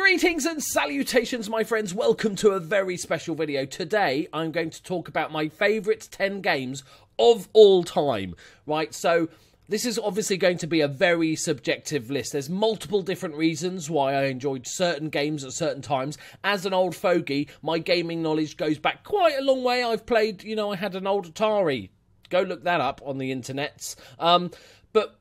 Greetings and salutations, my friends. Welcome to a very special video. Today, I'm going to talk about my favourite 10 games of all time. Right, so this is obviously going to be a very subjective list. There's multiple different reasons why I enjoyed certain games at certain times. As an old fogey, my gaming knowledge goes back quite a long way. I've played, I had an old Atari. Go look that up on the internets. But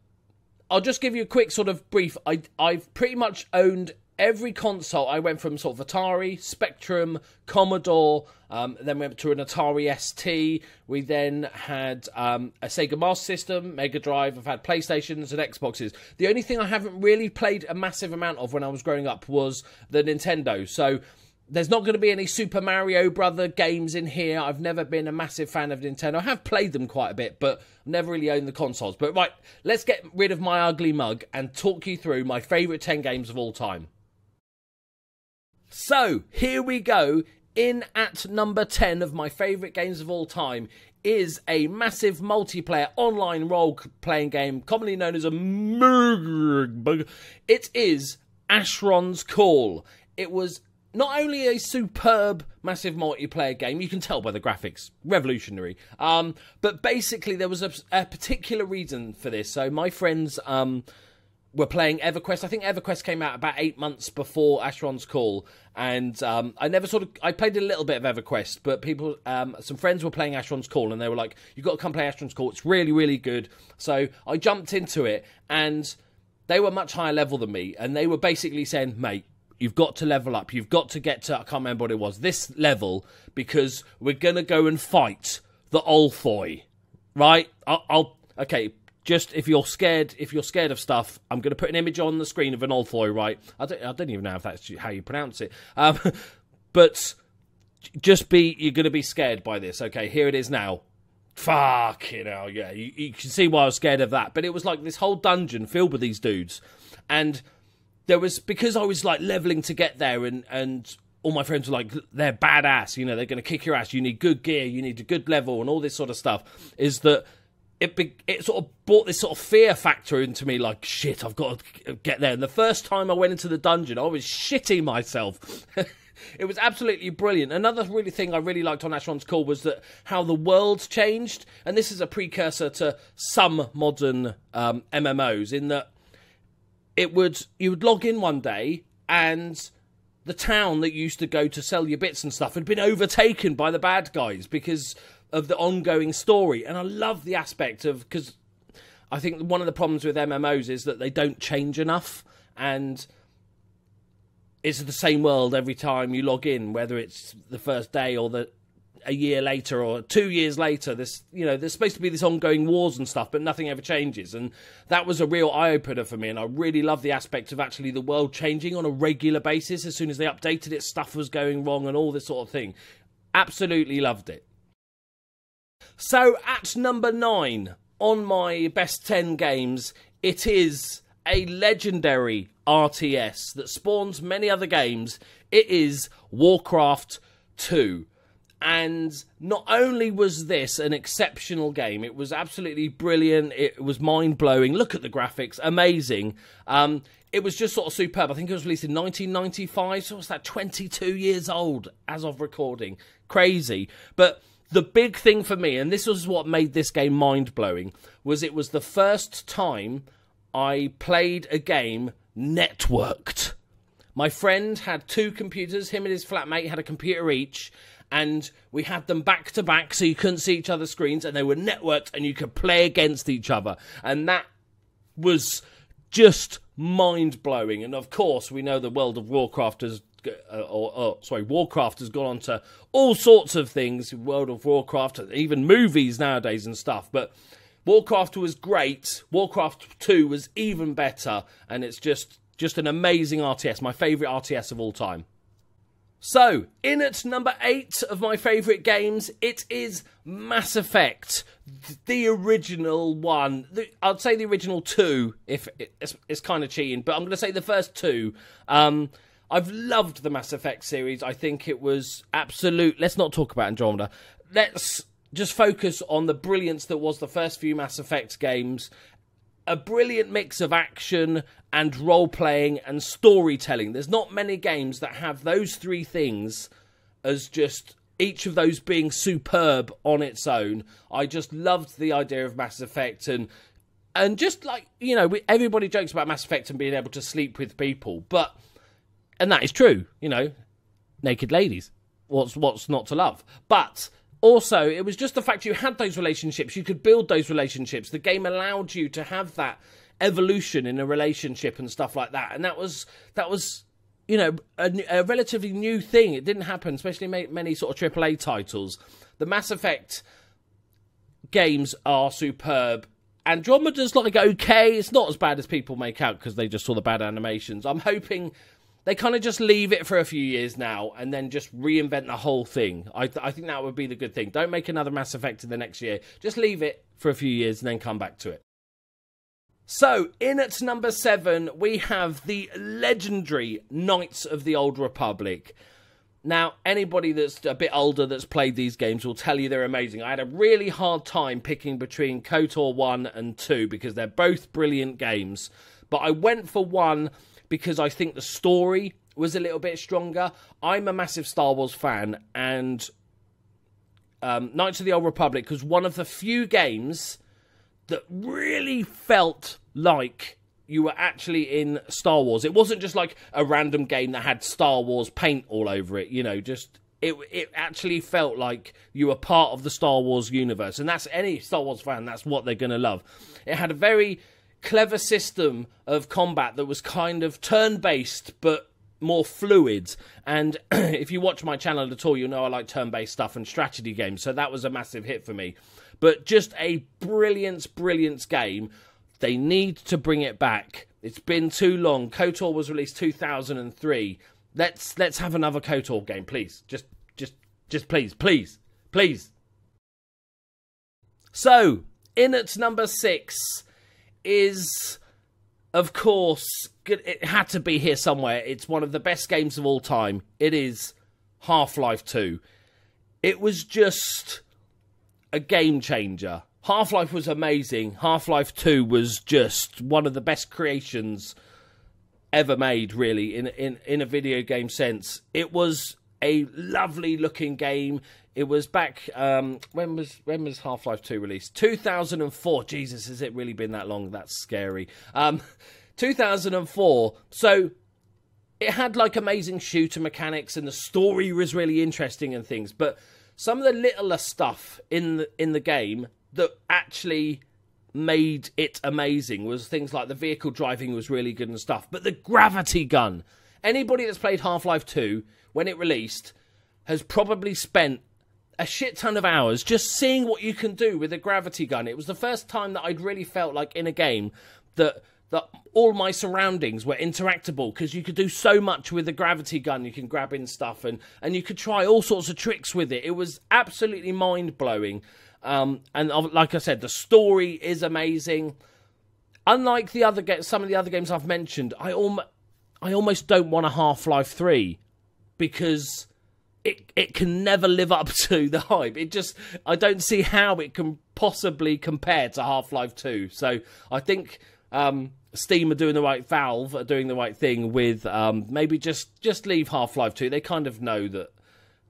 I'll just give you a quick sort of brief. I've pretty much owned every console. I went from sort of Atari, Spectrum, Commodore, then went to an Atari ST. We then had a Sega Master System, Mega Drive. I've had PlayStations and Xboxes. The only thing I haven't really played a massive amount of when I was growing up was the Nintendo. So there's not going to be any Super Mario Brother games in here. I've never been a massive fan of Nintendo. I have played them quite a bit, but never really owned the consoles. But right, let's get rid of my ugly mug and talk you through my favourite 10 games of all time. So, here we go. In at number 10 of my favourite games of all time is a massive multiplayer online role-playing game, commonly known as a MUG. It is Asherons Call. It was not only a superb, massive multiplayer game, you can tell by the graphics, revolutionary, but basically there was a particular reason for this. So my friends were playing EverQuest. I think EverQuest came out about 8 months before Asherons Call, and I played a little bit of EverQuest, but some friends were playing Asherons Call, and they were like, "You've got to come play Asherons Call. It's really, really good." So I jumped into it, and they were much higher level than me, and they were basically saying, "Mate, you've got to level up. You've got to get to, I can't remember what it was, this level, because we're going to go and fight the Ulthoi." Right? Okay, just if you're scared of stuff, I'm going to put an image on the screen of an Ulthoi, right? I don't even know if that's how you pronounce it. But you're going to be scared by this. Okay, here it is now. Fuck, yeah, you can see why I was scared of that. But it was like this whole dungeon filled with these dudes. And there was, because I was like leveling to get there, and all my friends were like, they're badass, they're going to kick your ass, you need good gear, you need a good level, and all this sort of stuff, is that it sort of brought this sort of fear factor into me, like, shit, I've got to get there. And the first time I went into the dungeon, I was shitting myself. It was absolutely brilliant. Another thing I really liked on Asherons Call was that how the world's changed, and this is a precursor to some modern MMOs, in that you would log in one day, and the town that you used to go to sell your bits and stuff had been overtaken by the bad guys because of the ongoing story. And I love the aspect of, because I think one of the problems with MMOs is that they don't change enough, and it's the same world every time you log in, whether it's the first day or a year later or 2 years later. There's supposed to be this ongoing wars and stuff, but nothing ever changes. And that was a real eye-opener for me, and I really love the aspect of actually the world changing on a regular basis. As soon as they updated it, stuff was going wrong and all this sort of thing. Absolutely loved it. So, at number 9 on my best 10 games, it is a legendary RTS that spawns many other games. It is Warcraft II. And not only was this an exceptional game, it was absolutely brilliant, it was mind-blowing, look at the graphics, amazing. It was just sort of superb. I think it was released in 1995, so what's that, 22 years old as of recording. Crazy. But the big thing for me, and this was what made this game mind-blowing, was it was the first time I played a game networked. My friend had 2 computers, him and his flatmate had a computer each, and we had them back to back so you couldn't see each other's screens, and they were networked and you could play against each other. And that was just mind-blowing. And of course, we know the world of Warcraft has Warcraft has gone on to all sorts of things, World of Warcraft, even movies nowadays and stuff, but Warcraft was great, Warcraft 2 was even better, and it's just an amazing RTS, my favourite RTS of all time. So, in at number 8 of my favourite games, it is Mass Effect, the original one. I'd say the original 2, if it's kind of cheating, but I'm going to say the first 2. I've loved the Mass Effect series. I think it was absolute. Let's not talk about Andromeda. Let's just focus on the brilliance that was the first few Mass Effect games. a brilliant mix of action and role-playing and storytelling. There's not many games that have those three things as just each of those being superb on its own. I just loved the idea of Mass Effect and just like, you know, everybody jokes about Mass Effect and being able to sleep with people, and that is true, you know, naked ladies. What's not to love? But also, it was just the fact you had those relationships. You could build those relationships. The game allowed you to have that evolution in a relationship and stuff like that. And that was you know, a relatively new thing. It didn't happen, especially many sort of AAA titles. The Mass Effect games are superb. Andromeda's like okay. It's not as bad as people make out because they just saw the bad animations. I'm hoping they kind of just leave it for a few years now and then just reinvent the whole thing. I think that would be the good thing. Don't make another Mass Effect in the next year. Just leave it for a few years and then come back to it. So, in at number 7, we have the legendary Knights of the Old Republic. Now, anybody that's a bit older that's played these games will tell you they're amazing. I had a really hard time picking between KOTOR 1 and 2 because they're both brilliant games. But I went for 1 because I think the story was a little bit stronger. I'm a massive Star Wars fan, and Knights of the Old Republic was one of the few games that really felt like you were actually in Star Wars. It wasn't just like a random game that had Star Wars paint all over it, you know, just it actually felt like you were part of the Star Wars universe. And that's any Star Wars fan, that's what they're going to love. It had a very clever system of combat that was kind of turn-based but more fluid. And if you watch my channel at all, you'll know I like turn-based stuff and strategy games, so that was a massive hit for me. But just a brilliant game. They need to bring it back. It's been too long. KOTOR was released 2003. Let's have another KOTOR game, please. Just please. So, in at number 6 is, of course, it had to be here somewhere. It's one of the best games of all time. It is Half-Life 2. It was just a game changer. Half-Life was amazing. Half-Life 2 was just one of the best creations ever made, really, in a video game sense. It was a lovely looking game. It was back, when was Half-Life 2 released? 2004. Jesus, has it really been that long? That's scary. 2004. So it had like amazing shooter mechanics and the story was really interesting and things, but some of the littler stuff in the game that actually made it amazing was things like the vehicle driving was really good and stuff. But the gravity gun, anybody that's played Half-Life 2 when it released has probably spent a shit ton of hours just seeing what you can do with a gravity gun. It was the first time that I'd really felt like in a game that all my surroundings were interactable, because you could do so much with the gravity gun. You can grab in stuff and you could try all sorts of tricks with it. It was absolutely mind-blowing. And like I said, the story is amazing. Unlike some of the other games I've mentioned, I almost don't want a Half-Life 3 because it can never live up to the hype. I don't see how it can possibly compare to Half-Life 2. So I think Steam are doing the right, Valve are doing the right thing with maybe just leave Half-Life 2. They kind of know that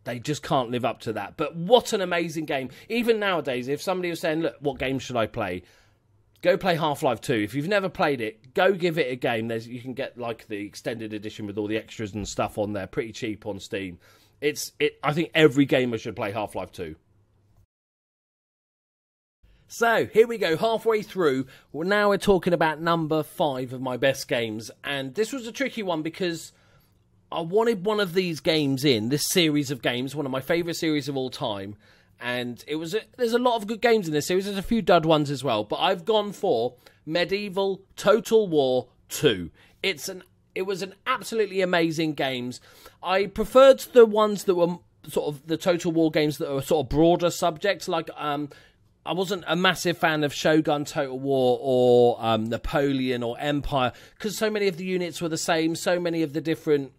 they just can't live up to that. But what an amazing game. Even nowadays, if somebody was saying, look, what game should I play? Go play Half-Life 2. If you've never played it, go give it a game. You can get like the extended edition with all the extras and stuff on there, pretty cheap on Steam. I think every gamer should play Half-Life 2. So, here we go, halfway through. Well, now we're talking about number 5 of my best games. And this was a tricky one because I wanted one of these games in this series of games, one of my favourite series of all time. And there's a lot of good games in this series. There's a few dud ones as well. But I've gone for Medieval Total War 2. It was an absolutely amazing games. I preferred the ones that were sort of the Total War games that were sort of broader subjects. Like, I wasn't a massive fan of Shogun Total War or Napoleon or Empire, because so many of the units were the same, so many of the different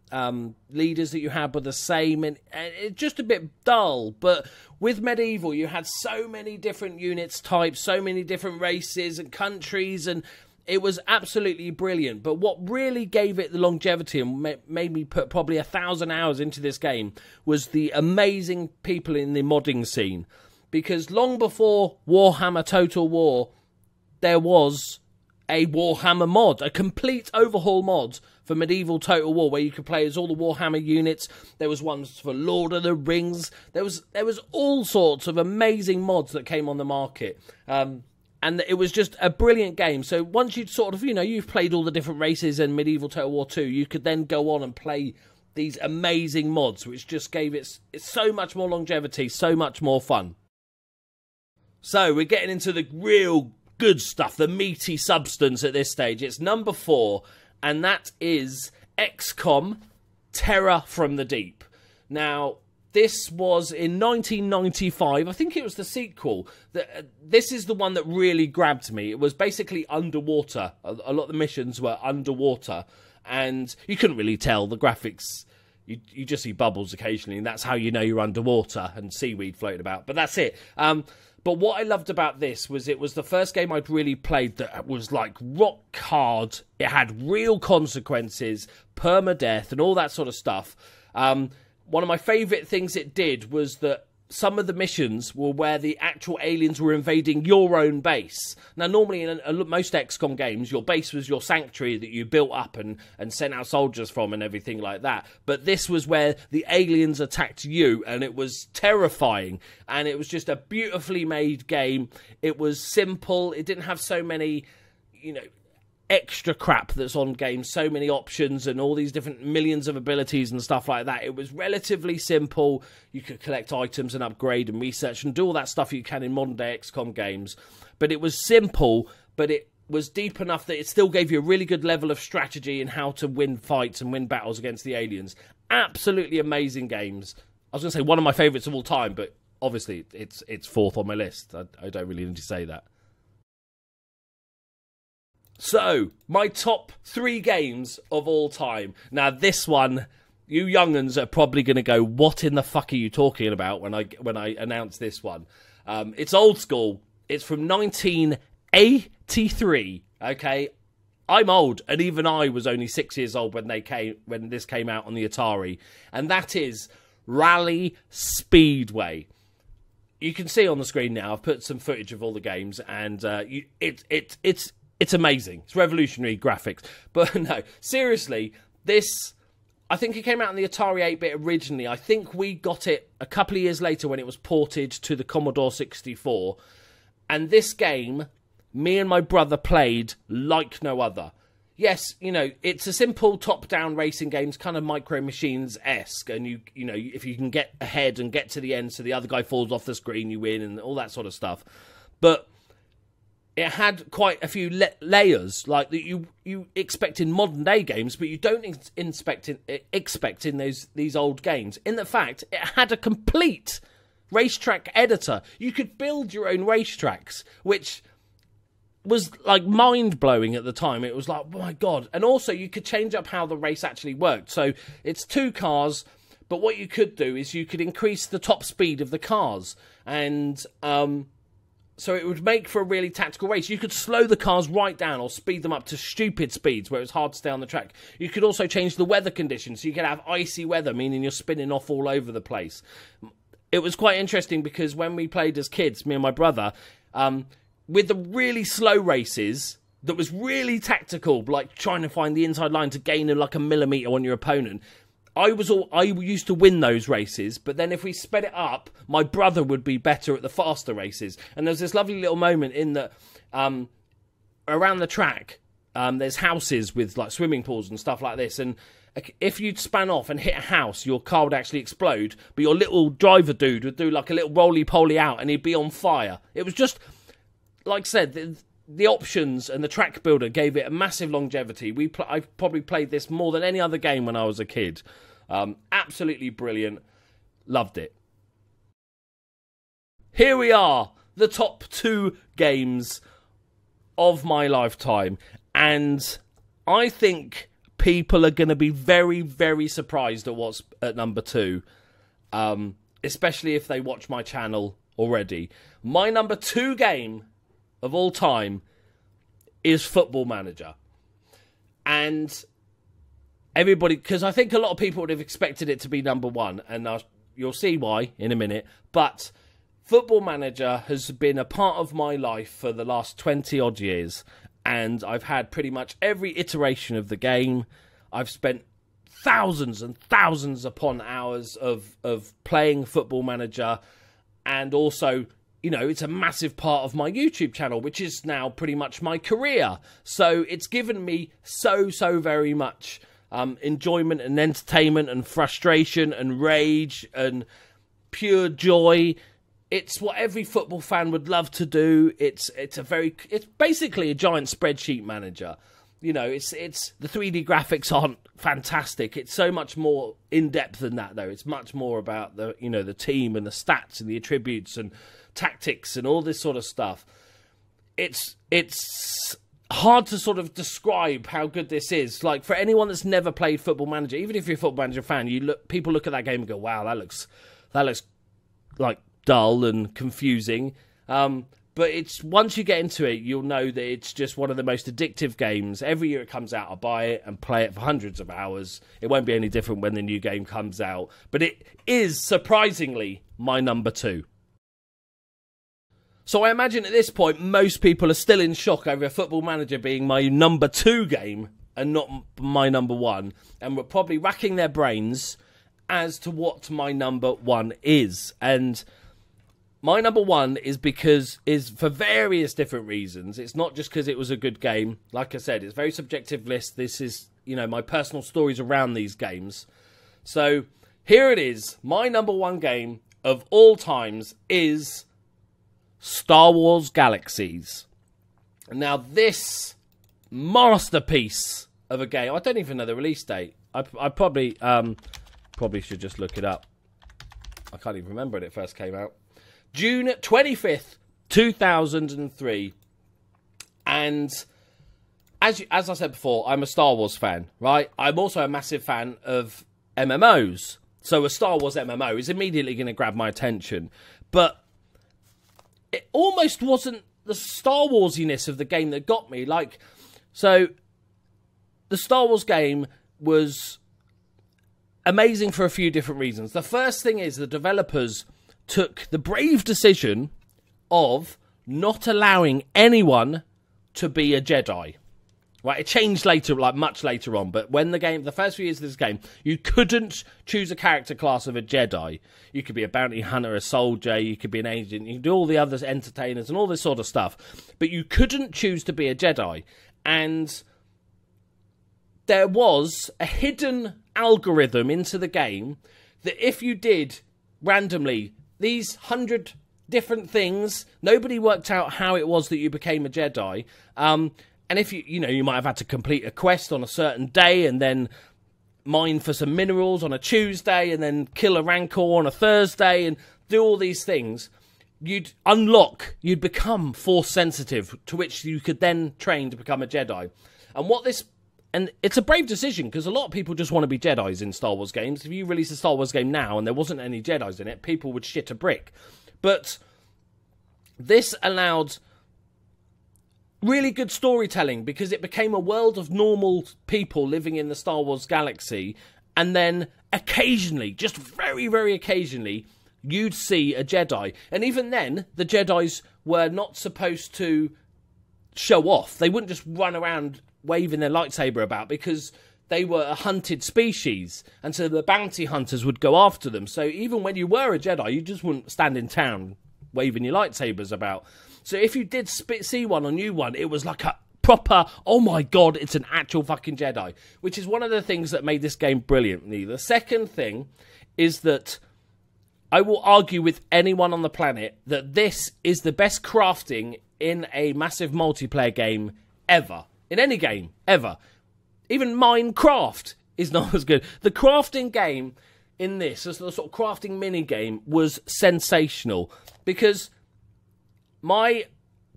leaders that you had were the same, and it's just a bit dull. But with Medieval, you had so many different units types, so many different races and countries, and it was absolutely brilliant. But what really gave it the longevity and made me put probably 1,000 hours into this game was the amazing people in the modding scene. Because long before Warhammer Total War, there was a Warhammer mod, a complete overhaul mod for Medieval Total War, where you could play as all the Warhammer units. There was ones for Lord of the Rings. There was all sorts of amazing mods that came on the market. And it was just a brilliant game. So once you'd sort of, you've played all the different races in Medieval Total War 2, you could then go on and play these amazing mods, which just gave it so much more longevity, so much more fun. So we're getting into the real good stuff, the meaty substance at this stage. It's number 4, and that is Xcom Terror from the Deep. Now, this was in 1995. I think it was the sequel. This is the one that really grabbed me. It was basically underwater. A lot of the missions were underwater, and you couldn't really tell the graphics. You just see bubbles occasionally, and that's how you know you're underwater, and seaweed floating about. But that's it. But what I loved about this was it was the first game I'd really played that was like rock hard. It had real consequences, permadeath, and all that sort of stuff. One of my favourite things it did was that some of the missions were where the actual aliens were invading your own base. Now, normally in most XCOM games, your base was your sanctuary that you built up and sent out soldiers from and everything like that. But this was where the aliens attacked you, and it was terrifying. And it was just a beautifully made game. It was simple. It didn't have so many, extra crap that's on games, so many options and all these different millions of abilities and stuff like that. It was relatively simple. You could collect items and upgrade and research and do all that stuff you can in modern day XCOM games. But it was simple, but it was deep enough that it still gave you a really good level of strategy and how to win fights and win battles against the aliens. Absolutely amazing games. I was going to say one of my favourites of all time, but obviously it's 4th on my list. I don't really need to say that. So, my top 3 games of all time. Now, this one, you young'uns are probably going to go, what in the fuck are you talking about when I announce this one? It's old school. It's from 1983, okay? I'm old, and even I was only 6 years old when this came out on the Atari. And that is Rally Speedway. You can see on the screen now, I've put some footage of all the games, and it's amazing. It's revolutionary graphics. But no, seriously, I think it came out on the Atari 8-bit originally. I think we got it a couple of years later when it was ported to the Commodore 64. And this game, me and my brother played like no other. Yes, it's a simple top-down racing game. It's kind of Micro Machines-esque. And, if you can get ahead and get to the end so the other guy falls off the screen, you win and all that sort of stuff. But it had quite a few layers like that you expect in modern day games, but you don't expect in these old games. In the fact, it had a complete racetrack editor. You could build your own racetracks, which was like mind-blowing at the time. It was like, oh my god. And also you could change up how the race actually worked. So it's 2 cars, but what you could do is you could increase the top speed of the cars, and so it would make for a really tactical race. You could slow the cars right down or speed them up to stupid speeds where it was hard to stay on the track. You could also change the weather conditions. So you could have icy weather, meaning you're spinning off all over the place. It was quite interesting because when we played as kids, me and my brother, with the really slow races that was really tactical, like trying to find the inside line to gain like a millimetre on your opponent, I used to win those races, but then if we sped it up, my brother would be better at the faster races. And there's this lovely little moment in that around the track, there's houses with like swimming pools and stuff like this. And if you'd span off and hit a house, your car would actually explode, but your little driver dude would do like a little roly-poly out and he'd be on fire. It was just, like I said, the options and the track builder gave it a massive longevity. I probably played this more than any other game when I was a kid. Absolutely brilliant. Loved it. Here we are, the top 2 games of my lifetime. And I think people are going to be very, very surprised at what's at number 2. Especially if they watch my channel already. My number 2 game of all time is Football Manager. And everybody, because I think a lot of people would have expected it to be number one, and you'll see why in a minute. But Football Manager has been a part of my life for the last 20 odd years, and I've had pretty much every iteration of the game. I've spent thousands and thousands upon hours of playing Football Manager, and also, you know, it's a massive part of my YouTube channel, which is now pretty much my career. So it's given me so very much enjoyment and entertainment and frustration and rage and pure joy. It's what every football fan would love to do. It's basically a giant spreadsheet manager. You know, it's the 3D graphics aren't fantastic. It's so much more in depth than that, though. It's much more about the team and the stats and the attributes and tactics and all this sort of stuff. It's hard to sort of describe how good this is. Like, for anyone that's never played Football Manager, even if you're a Football Manager fan, people look at that game and go, "Wow, that looks like dull and confusing." But it's once you get into it, you'll know that it's just one of the most addictive games. Every year it comes out, I buy it and play it for hundreds of hours. It won't be any different when the new game comes out. But it is, surprisingly, my number 2. So I imagine at this point, most people are still in shock over Football Manager being my number 2 game and not my number 1. And we're probably racking their brains as to what my number 1 is. And my number 1 is for various different reasons. It's not just because it was a good game. Like I said, it's a very subjective list. This is, my personal stories around these games. So here it is. My number 1 game of all times is Star Wars Galaxies. Now, this masterpiece of a game, I don't even know the release date. I probably should just look it up. I can't even remember when it first came out. June 25th, 2003. And as I said before, I'm a Star Wars fan, right? I'm also a massive fan of MMOs. So a Star Wars MMO is immediately going to grab my attention. But it almost wasn't the Star Warsiness of the game that got me. So the Star Wars game was amazing for a few different reasons. The first thing is the developers took the brave decision of not allowing anyone to be a Jedi. Right, it changed later, much later on, but when the first few years of this game, you couldn't choose a character class of a Jedi. You could be a bounty hunter, a soldier, you could be an agent, you could do all the other entertainers and all this sort of stuff, but you couldn't choose to be a Jedi. And there was a hidden algorithm into the game that if you did randomly these 100 different things, nobody worked out how it was that you became a Jedi. And if you might have had to complete a quest on a certain day and then mine for some minerals on a Tuesday and then kill a Rancor on a Thursday and do all these things, you'd become Force sensitive, to which you could then train to become a Jedi. And it's a brave decision, because a lot of people just want to be Jedis in Star Wars games. If you release a Star Wars game now and there wasn't any Jedis in it, people would shit a brick. But this allowed really good storytelling, because it became a world of normal people living in the Star Wars galaxy, and then occasionally, just very, very occasionally, you'd see a Jedi. And even then, the Jedis were not supposed to show off. They wouldn't just run around waving their lightsaber about, because they were a hunted species, and so the bounty hunters would go after them. So even when you were a Jedi, you just wouldn't stand in town waving your lightsabers about. So if you did see one or knew one, it was like a proper, oh my god, it's an actual fucking Jedi, which is one of the things that made this game brilliant. The second thing is that I will argue with anyone on the planet that this is the best crafting in a massive multiplayer game ever. In any game, ever. Even Minecraft is not as good. The crafting game in this, the sort of crafting mini-game, was sensational. Because my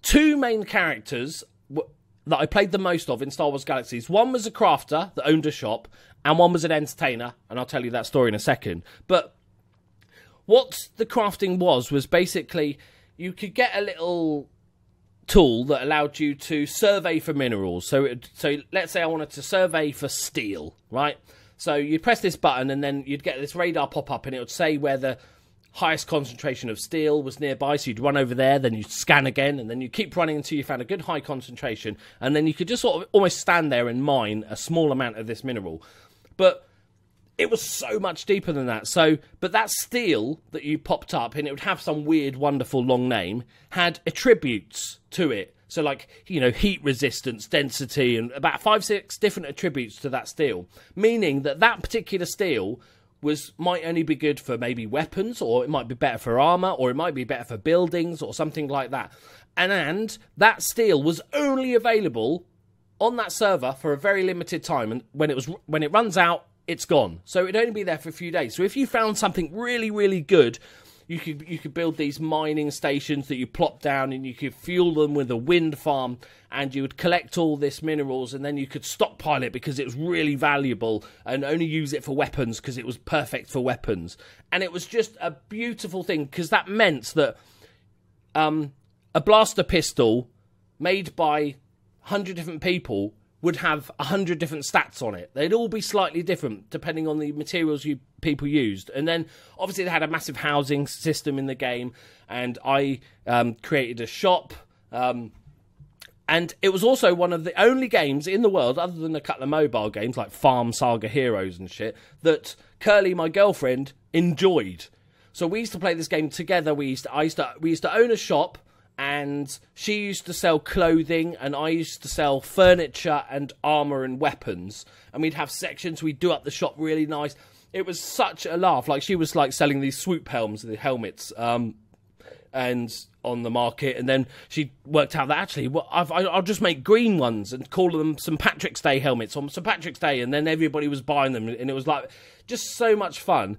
2 main characters that I played the most of in Star Wars Galaxies, one was a crafter that owned a shop, and one was an entertainer, and I'll tell you that story in a second. But what the crafting was basically, you could get a little tool that allowed you to survey for minerals. So let's say I wanted to survey for steel, right? So you'd press this button and then you'd get this radar pop up and it would say where the highest concentration of steel was nearby. So you'd run over there, then you'd scan again, and then you keep running until you found a good high concentration, and then you could just sort of almost stand there and mine a small amount of this mineral. But it was so much deeper than that. But that steel that you popped up, and it would have some weird, wonderful long name, had attributes to it. So like, heat resistance, density, and about 5-6 different attributes to that steel. Meaning that particular steel might only be good for maybe weapons, or it might be better for armor, or it might be better for buildings, or something like that. And that steel was only available on that server for a very limited time. And when it runs out, it's gone. So it'd only be there for a few days. So if you found something really, really good, you could build these mining stations that you plop down, and you could fuel them with a wind farm, and you would collect all this minerals, and then you could stockpile it because it was really valuable, and only use it for weapons because it was perfect for weapons. And it was just a beautiful thing, because that meant that a blaster pistol made by 100 different people would have 100 different stats on it. They'd all be slightly different depending on the materials people used. And then, obviously, they had a massive housing system in the game, and I created a shop. And it was also one of the only games in the world, other than a couple of mobile games like Farm Saga Heroes and shit, that Curly, my girlfriend, enjoyed. So we used to play this game together. We used to own a shop, and she used to sell clothing, and I used to sell furniture and armour and weapons. And we'd have sections, we'd do up the shop really nice. It was such a laugh. Like, she was like selling these swoop helmets, the helmets, and on the market. And then she worked out that actually, I'll just make green ones and call them St. Patrick's Day helmets on St. Patrick's Day. And then everybody was buying them, and it was like just so much fun.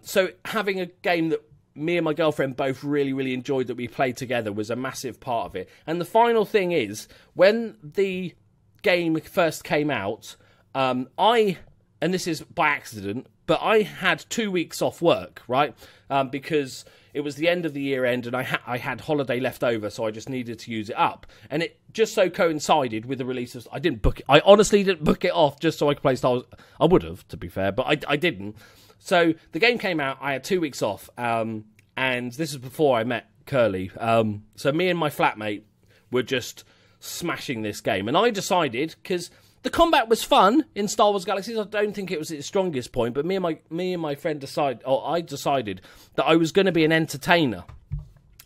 So having a game that me and my girlfriend both really, really enjoyed that we played together was a massive part of it. And the final thing is, when the game first came out, and this is by accident, but I had 2 weeks off work, right? Because it was the end of the year end, and I had holiday left over, so I just needed to use it up. And it just so coincided with the release of... I honestly didn't book it off just so I could play Star Wars. I would have, to be fair, but I didn't. So the game came out, I had 2 weeks off, and this is before I met Curly. So me and my flatmate were just smashing this game. And I decided, because the combat was fun in Star Wars Galaxies, I don't think it was its strongest point, but me and my friend I decided that I was going to be an entertainer.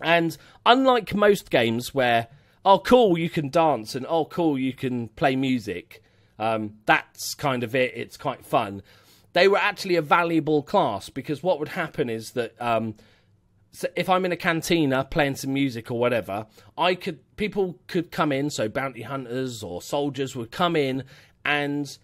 And unlike most games where, oh cool, you can dance, and oh cool, you can play music, that's kind of it, it's quite fun. They were actually a valuable class, because what would happen is that so if I'm in a cantina playing some music or whatever, people could come in, so bounty hunters or soldiers would come in, and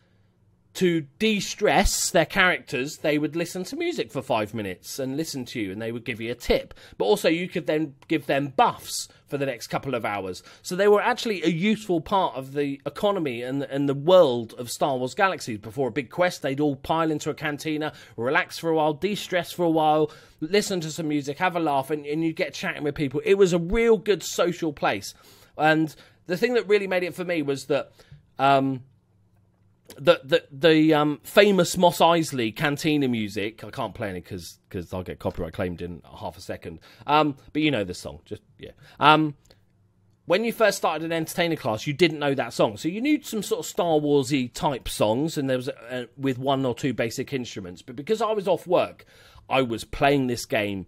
to de-stress their characters, they would listen to music for 5 minutes and listen to you, and they would give you a tip. But also you could then give them buffs for the next couple of hours. So they were actually a useful part of the economy and the world of Star Wars Galaxies. Before a big quest, they'd all pile into a cantina, relax for a while, de-stress for a while, listen to some music, have a laugh, and you'd get chatting with people. It was a real good social place. And the thing that really made it for me was that... The famous Mos Eisley cantina music, I can't play any because I'll get copyright claimed in half a second, but you know this song, just yeah. When you first started an entertainer class, you didn't know that song, so you knew some sort of Star Warsy type songs, and there was with 1 or 2 basic instruments. But because I was off work, I was playing this game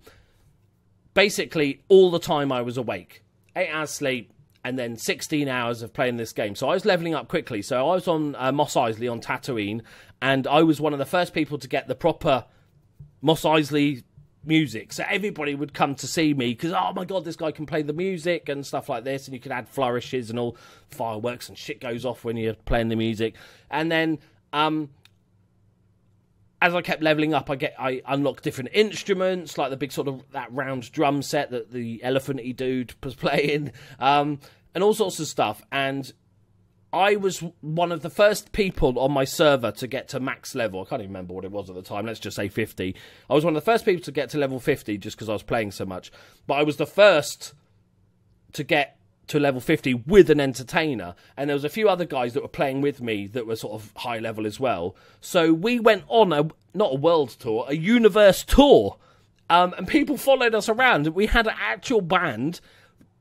basically all the time I was awake. 8 hours sleep, and then 16 hours of playing this game. So I was leveling up quickly. So I was on Mos Eisley on Tatooine, and I was one of the first people to get the proper Mos Eisley music. So everybody would come to see me because, oh my God, this guy can play the music and stuff like this. And you could add flourishes and all fireworks and shit goes off when you're playing the music. And then as I kept leveling up, I unlocked different instruments, like the big sort of that round drum set that the elephanty dude was playing, and all sorts of stuff. And I was one of the first people on my server to get to max level. I can't even remember what it was at the time. Let's just say 50. I was one of the first people to get to level 50 just because I was playing so much. But I was the first to get to level 50 with an entertainer, and there was a few other guys that were playing with me that were sort of high level as well. So we went on not a world tour, a universe tour, and people followed us around. We had an actual band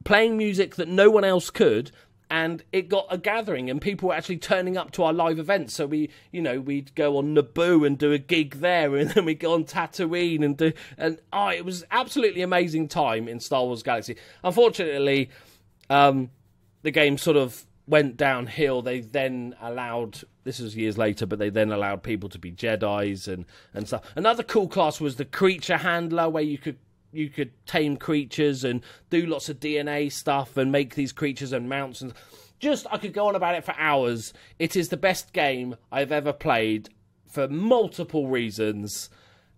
playing music that no one else could, and it got a gathering, and people were actually turning up to our live events. So we'd go on Naboo and do a gig there, and then we'd go on Tatooine it was absolutely amazing time in Star Wars Galaxy. Unfortunately, the game sort of went downhill. They then allowed, this was years later, but they then allowed people to be Jedis and stuff. Another cool class was the creature handler, where you could tame creatures and do lots of DNA stuff and make these creatures and mounts. And I could go on about it for hours. It is the best game I've ever played for multiple reasons.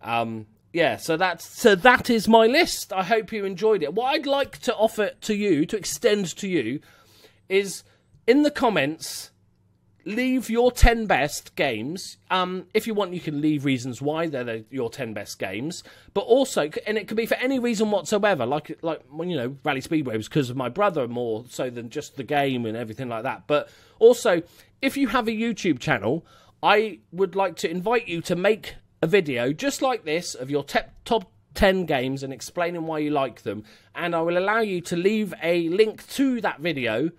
So that is my list. I hope you enjoyed it. What I'd like to offer to you, to extend to you, is in the comments, leave your 10 best games. If you want, you can leave reasons why they're your 10 best games. But also, and it could be for any reason whatsoever, like when, Rally Speedway was because of my brother more so than just the game and everything like that. But also, if you have a YouTube channel, I would like to invite you to make a video just like this of your top 10 games and explaining why you like them, and I will allow you to leave a link to that video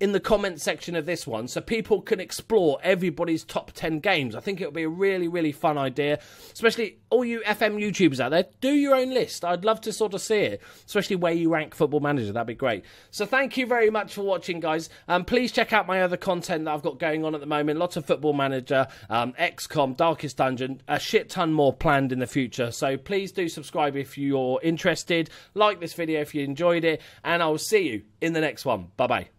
in the comment section of this one so people can explore everybody's top 10 games. I think it would be a really, really fun idea, especially all you FM YouTubers out there. Do your own list. I'd love to sort of see it, especially where you rank Football Manager. That'd be great. So thank you very much for watching, guys. Please check out my other content that I've got going on at the moment. Lots of Football Manager, XCOM, Darkest Dungeon, a shit ton more planned in the future. So please do subscribe if you're interested. Like this video if you enjoyed it, and I will see you in the next one. Bye-bye.